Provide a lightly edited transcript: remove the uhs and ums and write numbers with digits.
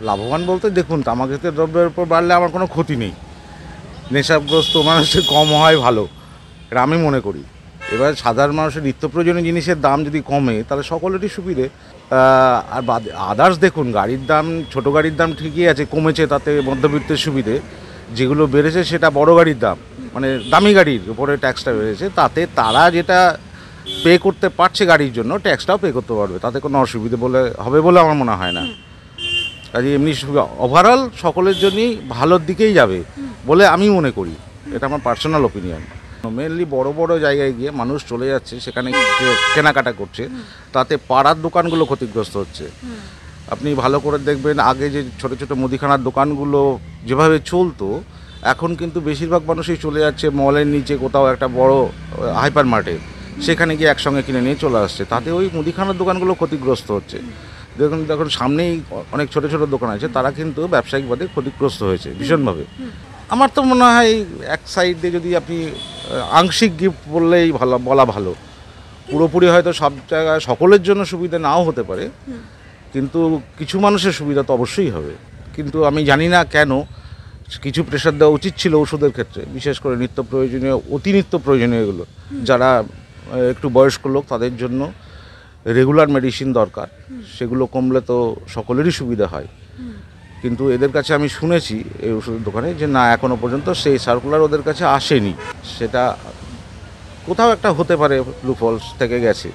লাভবান বলতে দেখুন, তামাকজাতীয় দ্রব্যের উপর বাড়লে আমার কোনো ক্ষতি নেই। নেশাগ্রস্ত মানুষের কম হয় ভালো, এটা আমি মনে করি। এবার সাধারণ মানুষের নিত্য প্রয়োজনীয় জিনিসের দাম যদি কমে তাহলে সকলেরই সুবিধে। আর আদার্স দেখুন, গাড়ির দাম, ছোটো গাড়ির দাম ঠিকই আছে, কমেছে, তাতে মধ্যবিত্তের সুবিধে। যেগুলো বেড়েছে সেটা বড় গাড়ির দাম, মানে দামি গাড়ির উপরে ট্যাক্সটা বেড়েছে, তাতে তারা যেটা পে করতে পারছে গাড়ির জন্য ট্যাক্সটাও পে করতে পারবে, তাতে কোনো অসুবিধে হবে বলে আমার মনে হয় না। কাজে এমনি ওভারঅল সকলের জন্যই ভালোর দিকেই যাবে বলে আমি মনে করি। এটা আমার পার্সোনাল ওপিনিয়ন। মেনলি বড় বড় জায়গায় গিয়ে মানুষ চলে যাচ্ছে, সেখানে কেনাকাটা করছে, তাতে পাড়ার দোকানগুলো ক্ষতিগ্রস্ত হচ্ছে। আপনি ভালো করে দেখবেন, আগে যে ছোট ছোট মুদিখানার দোকানগুলো যেভাবে চলতো, এখন কিন্তু বেশিরভাগ মানুষই চলে যাচ্ছে মলের নিচে কোথাও একটা বড় হাইপার মার্টে, সেখানে গিয়ে একসঙ্গে কিনে নিয়ে চলে আসছে, তাতে ওই মুদিখানার দোকানগুলো ক্ষতিগ্রস্ত হচ্ছে। দেখুন সামনেই অনেক ছোট ছোট দোকান আছে, তারা কিন্তু ব্যবসায়িকভাবে ক্ষতিগ্রস্ত হয়েছে ভীষণভাবে। আমার তো মনে হয় এক সাইডে যদি আপনি আংশিক গিফট বললেই বলা ভালো। পুরোপুরি হয়তো সব জায়গায় সকলের জন্য সুবিধা নাও হতে পারে, কিন্তু কিছু মানুষের সুবিধা তো অবশ্যই হবে। কিন্তু আমি জানি না কেন কিছু প্রেশার দেওয়া উচিত ছিল ওষুধের ক্ষেত্রে, বিশেষ করে নিত্য প্রয়োজনীয়, অতিরিক্ত প্রয়োজনীয় এগুলো, যারা একটু বয়স্ক লোক তাদের জন্য রেগুলার মেডিসিন দরকার, সেগুলো কমলে তো সকলেরই সুবিধা হয়। কিন্তু এদের কাছে আমি শুনেছি এই ওষুধের দোকানে যে না, এখনও পর্যন্ত সেই সার্কুলার ওদের কাছে আসেনি। সেটা কোথাও একটা হতে পারে, লুপহোলস থেকে গেছে।